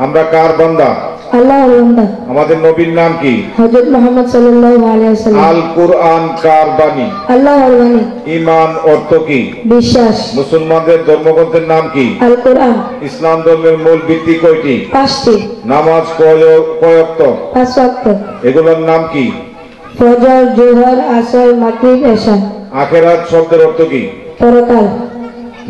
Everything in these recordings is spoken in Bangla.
আমরা কার বান্দা? আল্লাহর বান্দা। আমাদের নবীর নাম কি? হযরত মুহাম্মদ সাল্লাল্লাহু আলাইহি ওয়াসাল্লাম। আল কুরআন কার বাণী? আল্লাহর বাণী। ঈমান অর্থ কি? বিশ্বাস। মুসলমানদের ধর্মগ্রন্থের নাম কি? আল কুরআন। ইসলাম ধর্মের মূল ভিত্তি কয়টি? 5টি। নামাজ কয় ওয়াক্ত? 5 ওয়াক্ত। এগুলোর নাম কি? ফজর, যোহর, আসর, মাগরিব, এশা। আখিরাত শব্দের অর্থ কি? পরকাল।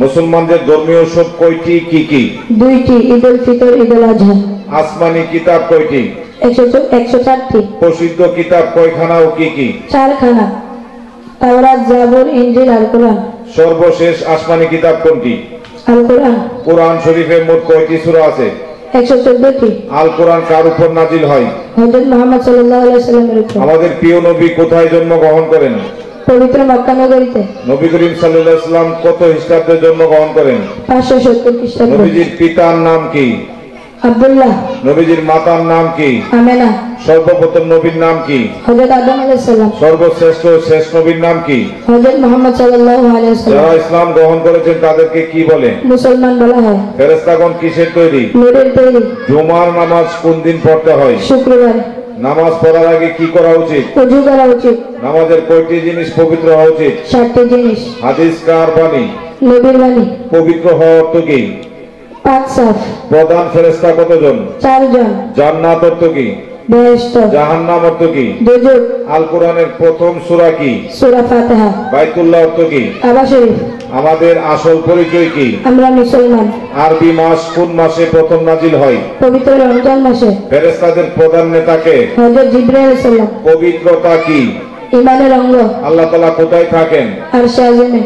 মুসলমানদের ধর্মীয় উৎসব কয়টি, কি কি? 2টি, ঈদ উল ফিতর, ঈদ উল আযহা। আসমানি কিতাব কয়টি? 104টি। প্রসিদ্ধ কিতাব কয়খানা ও কি কি? 4খানা। তাওরাত, জাবুর, ইনজিল, আল কুরআন। সর্বশেষ আসমানি কিতাব কোনটি? আল কুরআন। কোরআন শরীফে মোট কয়টি সূরা আছে? 114টি। আল কোরআন কার উপর নাজিল হয়? হযরত মুহাম্মদ সাল্লাল্লাহু আলাইহি ওয়াসাল্লামের উপর। আমাদের প্রিয় নবী কোথায় জন্মগ্রহণ করেন? পবিত্র মক্কা নগরীতে। নবী করিম সাল্লাল্লাহু আলাইহি ওয়াসাল্লাম কত খ্রিস্টাব্দে জন্মগ্রহণ করেন? 570 খ্রিস্টাব্দে। নবীজির পিতার নাম কি? আব্দুল্লাহ। নবীজির মাতার নাম কি? আমেনা। সর্বপ্রথম নবীর নাম কি? হযরত আদম আলাইহিস সালাম। সর্বশ্রেষ্ঠ শেষ নবীর নাম কি? হযরত মুহাম্মদ সাল্লাল্লাহু আলাইহি ওয়াসাল্লাম। যারা ইসলাম গ্রহণ করেছেন তাদেরকে কি বলে? মুসলমান বলা হয়। ফেরেশতাগণ কিসের তৈরি? নূরের তৈরি। জুমার নামাজ কোন দিন পড়তে হয়? শুক্রবার। নামাজ পড়ার আগে কি করা উচিত? ওযু করা উচিত। নামাজের কয়টি জিনিস পবিত্র হওয়া উচিত? 7টি জিনিস। হাদিস কার বাণী? নবীর বাণী। পবিত্র হওয়া অর্থ কি? 5 সাফ। প্রধান ফেরেশতা কতজন? 4 জন। জান্নাত অর্থ কি? বেহেশত। জাহান্নাম অর্থ কি? দোজখ। আল কোরআনের প্রথম সূরা কি? সূরা ফাতিহা। বাইতুল্লাহ অর্থ কি? কাবা শরীফ। আমাদের আসল পরিচয় কি? আমরা মুসলমান। আরবি মাস কোন মাসে প্রথম নাজিল হয়? পবিত্র রমজান মাসে। ফেরেশতাদের প্রধান নেতা কে? হযরত জিবরাইল আলাইহিস সালাম। পবিত্রতা কি? ঈমানের অঙ্গ। আল্লাহ তাআলা কোথায় থাকেন? আরশে আজিমে।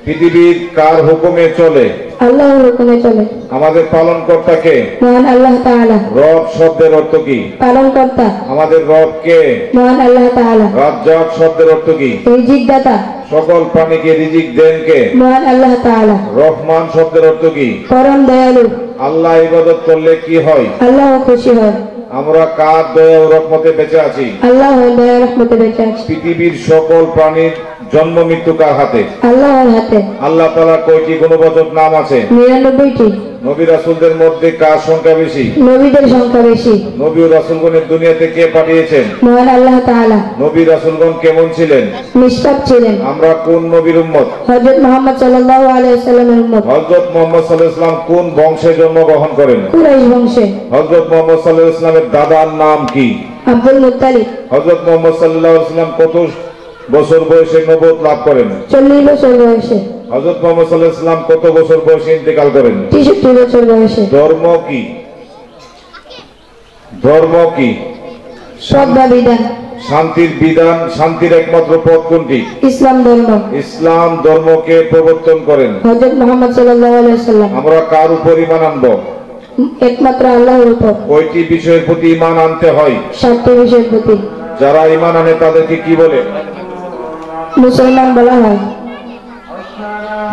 পৃথিবীর কার হুকুমে চলে? আল্লাহর হুকুমে চলে। আমাদের পালনকর্তা কে? মহান আল্লাহ তাআলা। রব শব্দের অর্থ কি? পালনকর্তা। আমাদের রব কে? মহান আল্লাহ তাআলা। রাজ্জাক শব্দের অর্থ কি? রিজিক দাতা। সকল প্রাণীকে রিজিক দেন কে? মহান আল্লাহ তাআলা। রহমান শব্দের অর্থ কি? পরম দয়ালু। আল্লাহ ইবাদত করলে কি হয়? আল্লাহ খুশি হয়। আমরা কার দয়া ও রহমতে বেঁচে আছি? আল্লাহর দয়া রহমতে বেঁচে আছি। পৃথিবীর সকল প্রাণীর জন্ম মৃত্যু কার হাতে? আল্লাহর হাতে। আল্লাহ তাআলার কয়টি গুণবাচক নাম আছে? 99টি। নবী রাসূলদের মধ্যে কার সংখ্যা বেশি? নবীদের সংখ্যা বেশি। নবী ও রাসূলগণের দুনিয়াতে কে পাঠিয়েছেন? মহান আল্লাহ তাআলা। নবী রাসূলগণ কেমন ছিলেন? নিষ্পাপ ছিলেন। আমরা কোন নবীর উম্মত? হযরত মুহাম্মদ সাল্লাল্লাহু আলাইহি ওয়াসাল্লামের উম্মত। হযরত মুহাম্মদ সাল্লাল্লাহু আলাইহি ওয়াসাল্লাম কোন বংশে জন্মগ্রহণ করেন? কুরাইশ বংশে। হযরত মুহাম্মদ সাল্লাল্লাহু আলাইহি ওয়াসাল্লামের দাদার নাম কি? Abdul Muttalib. হযরত মুহাম্মদ সাল্লাল্লাহু আলাইহি ওয়াসাল্লাম কত বছর বয়সে নবুয়ত লাভ করেন? 40 বছর বয়সে। হযরত মুহাম্মদ সাল্লাল্লাহু আলাইহি ওয়াসাল্লাম কত বছর বয়সে ইন্তেকাল করেন? 63 বছর বয়সে। ধর্ম কি? ধর্ম কি? সদা বিধান। শান্তির বিধান, শান্তির একমাত্র পথ কোনটি? ইসলাম ধর্ম। ইসলাম ধর্মকে প্রবর্তন করেন হযরত মুহাম্মদ সাল্লাল্লাহু আলাইহি ওয়াসাল্লাম। আমরা কার উপর ঈমান আনবো? একমাত্র আল্লাহর উপর। কয়টি বিষয়ের প্রতি ঈমান আনতে হয়? 7টি বিষয়ের প্রতি। যারা ঈমান আনে তাদেরকে কি বলে? মুসলমান বলা হয়।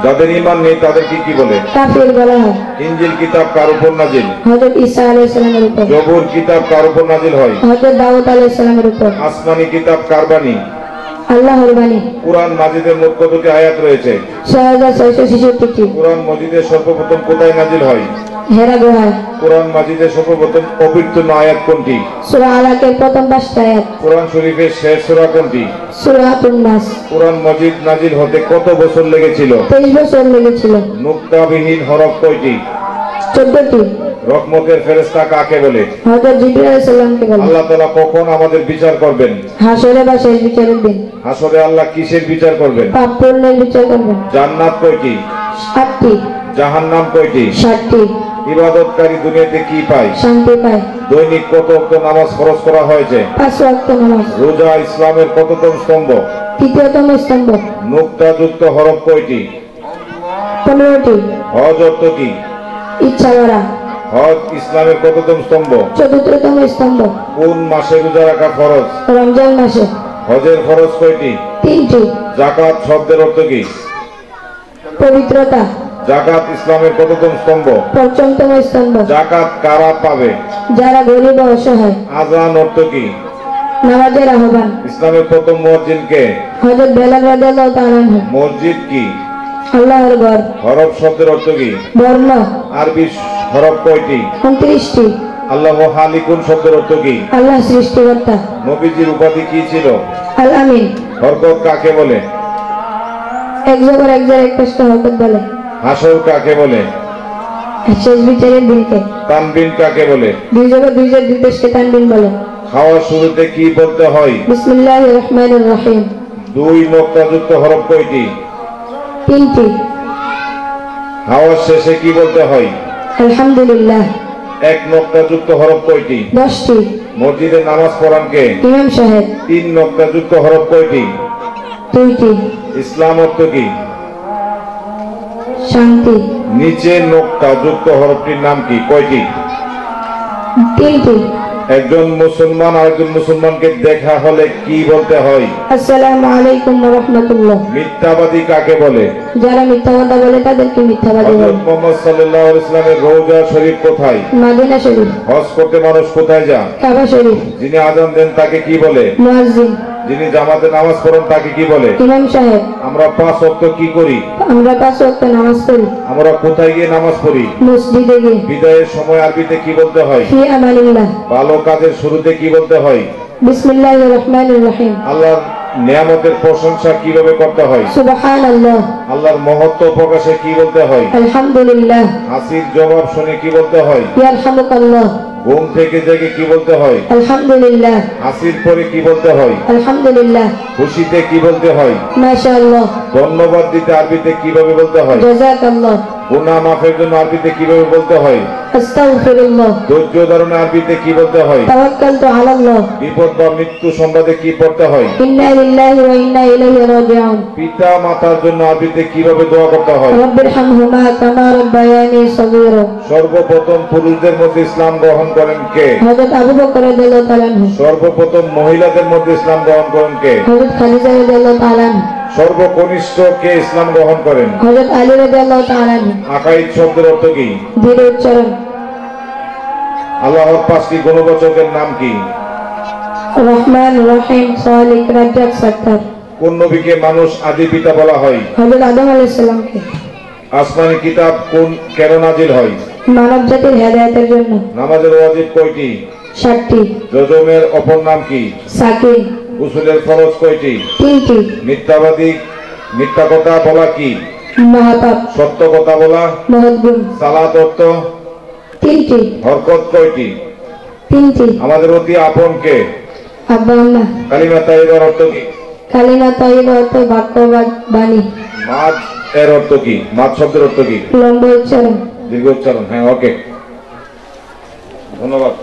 যাদের ঈমান নেই তাদেরকে কি বলে? কাফির বলা হয়। ইনজিল কিতাব কার উপর নাজিল? হযরত ঈসা আলাইহিস সালামের উপর। জবুর কিতাব কার উপর নাজিল হয়? হযরত দাউদ আলাইহিস সালামের উপর। আসমানি কিতাব কার বাণী? আল্লাহর বাণী। কুরআন মাজিদের মোট কতটি আয়াত রয়েছে? 6666টি। কুরআন মাজিদের সর্বপ্রথম কোথায় নাজিল হয়? হেরা গুহায়। কুরআন মাজিদের সর্বপ্রথম অবতীর্ণ আয়াত কোনটি? সূরা আলাকের প্রথম 5টা আয়াত। কুরআন শরীফের শেষ সূরা কোনটি? সূরাতুন নাস। কুরআন মাজিদ নাজিল হতে কত বছর লেগেছিল? 23 বছর লেগেছিল। নুক্তাবিহীন হরফ কয়টি? 14টি। রহমতের ফেরেশতা কাকে বলে? হযরত জিবরাইল আলাইহিস সালামকে বলে। আল্লাহ তাআলা কখন আমাদের বিচার করবেন? হাসরে বা শেষ বিচারের দিন। হাসরে আল্লাহ কিসের বিচার করবেন? পাপ পুণ্যের বিচার করবেন। জান্নাত কয়টি? 8টি। জাহান্নাম কয়টি? 7টি। ইবাদতকারী দুনিয়াতে কি পায়? শান্তি পায়। দৈনিক কত ওয়াক্ত নামাজ ফরজ করা হয়েছে? 5 ওয়াক্ত নামাজ। রোজা ইসলামের কততম স্তম্ভ? 3য়তম স্তম্ভ। নুক্তাযুক্ত হরফ কয়টি? 15টি। হজ অর্থ কি? ইচ্ছা করা। হজ ইসলামের কততম স্তম্ভ? 4র্থতম স্তম্ভ। কোন মাসে রোজা রাখা ফরজ? রমজান মাসে। হজের ফরজ কয়টি? 3টি। যাকাত শব্দের অর্থ কি? পবিত্রতা। যাকাত ইসলামের কততম স্তম্ভ? 5মতম স্তম্ভ। যাকাত কারা পাবে? যারা গরিব ও অসহায়। আযান অর্থ কি? নামাজের আহ্বান। ইসলামের প্রথম মুয়াজ্জিন কে? হযরত বেলাল রাদিয়াল্লাহু তাআলা আনহু। মসজিদ কি? আল্লাহর ঘর। হরফ শব্দের অর্থ কি? বর্ণ। আরবি হরফ কয়টি? 29টি। আল্লাহ খালিকুন শব্দের অর্থ কি? আল্লাহ সৃষ্টিকর্তা। নবীজির উপাধি কি ছিল? আল আমিন। হরকত কাকে বলে? এক জবর এক জার এক পেশকে হরকত বলে। হাসর কাকে বলে? শেষ বিচারের দিনকে। তানবিন কাকে বলে? দুই জবর দুই জার দুই পেশকে তানবিন বলে। খাওয়ার শুরুতে কি বলতে হয়? বিসমিল্লাহির রহমানির রহিম। দুই নোক্তাযুক্ত হরফ কয়টি? তিনটি। খাওয়ার শেষে কি বলতে হয়? আলহামদুলিল্লাহ। এক নোক্তাযুক্ত হরফ কয়টি? 10টি। মসজিদে নামাজ পড়ান কে? ইমাম সাহেব। তিন নোক্তাযুক্ত হরফ কয়টি? 2টি। ইসলাম অর্থ কি? শান্তি। নিচে নোক্তাযুক্ত হরফটির নাম কি? কয়টি? 3টি। একজন মুসলমান আরেকজন মুসলমানকে দেখা হলে কি বলতে হয়? আসসালামু আলাইকুম ওয়া রাহমাতুল্লাহ। মিথ্যাবাদী কাকে বলে? যারা মিথ্যা কথা বলে তাদেরকে মিথ্যাবাদী বলে। হযরত মুহাম্মদ সাল্লাল্লাহু আলাইহি ওয়াসাল্লামের রওজা শরীফ কোথায়? মদিনা শরীফ। হজ করতে মানুষ কোথায় যায়? কাবা শরীফ। যিনি আযান দেন তাকে কি বলে? মুয়াজ্জিন। যিনি জামাতে নামাজ পড়েন তাকে কি বলে? ইমাম সাহেব। আমরা 5 ওয়াক্ত কি করি? আমরা 5 ওয়াক্ত নামাজ পড়ি। আমরা কোথায় গিয়ে নামাজ পড়ি? মসজিদে গিয়ে। বিদায়ের সময় আরবিতে কি বলতে হয়? ফি আমানিল্লাহ। ভালো কাজের শুরুতে কি বলতে হয়? বিসমিল্লাহির রহমানির রহিম। আল্লাহর নিয়ামতের প্রশংসা কিভাবে করতে হয়? সুবহানাল্লাহ। আল্লাহর মহত্ব প্রকাশে কি বলতে হয়? আলহামদুলিল্লাহ। হাসির জবাব শুনে কি বলতে হয়? ইয়ারহামুকাল্লাহ। ঘুম থেকে জেগে কি বলতে হয়? আলহামদুলিল্লাহ। হাসির পরে কি বলতে হয়? আলহামদুলিল্লাহ। খুশিতে কি বলতে হয়? মাশাআল্লাহ। ধন্যবাদ দিতে আরবিতে কিভাবে বলতে হয়? জাযাকাল্লাহ। গুনাহ মাফের জন্য আরবিতে কিভাবে বলতে হয়? আস্তাগফিরুল্লাহ। ধৈর্য ধারণে আরবিতে কি বলতে হয়? তাওয়াক্কালতু আলাল্লাহ। বিপদ বা মৃত্যু সংবাদে কি পড়তে হয়? ইন্না লিল্লাহি ওয়া ইন্না ইলাইহি রাজিউন। পিতা মাতার জন্য আরবিতে কিভাবে দোয়া করতে হয়? রব্বিরহামহুমা কামা রাব্বায়ানি সগীরা। সর্বপ্রথম পুরুষদের মধ্যে ইসলাম গ্রহণ করেন কে? হযরত আবু বকর রাদিয়াল্লাহু তাআলা আনহু। সর্বপ্রথম মহিলাদের মধ্যে ইসলাম গ্রহণ করেন কে? হযরত খাদিজা রাদিয়াল্লাহু তাআলা আনহা। সর্বকনিষ্ঠ কে ইসলাম গ্রহণ করেন? হযরত আলী রাদিয়াল্লাহু তাআলা আনহু। আকাইদ শব্দের অর্থ কি? দৃঢ় উচ্চারণ। আল্লাহর 5টি গুণবাচকের নাম কি? রহমান, রহিম, খালিক, রাজ্জাক, সত্তার। কোন নবীকে মানুষ আদি পিতা বলা হয়? হযরত আদম আলাইহিস সালামকে। আসমানি কিতাব কেন নাজিল হয়? মানব জাতির হেদায়েতের জন্য। নামাজের ওয়াজিব কয়টি? 7টি। রজমের অপর নাম কি? সাকি। গোসলের ফরজ কয়টি? 3টি। মিথ্যা কথা বলা কি? মহাপাপ। সত্য কথা বলা? মহৎ গুণ। সালাত অর্থ? 3টি। হরকত কয়টি? 3টি। আমাদের অতি আপন কে? আব্বা আম্মা। কালিমা তাইয়্যিবার অর্থ কি? কালিমা তাইয়্যিবা অর্থ বাক্য বা বাণী। মাদ এর অর্থ কি? মাদ শব্দের অর্থ কি? লম্বা উচ্চারণ। দীর্ঘ উচ্চারণ। হ্যাঁ, ওকে, ধন্যবাদ।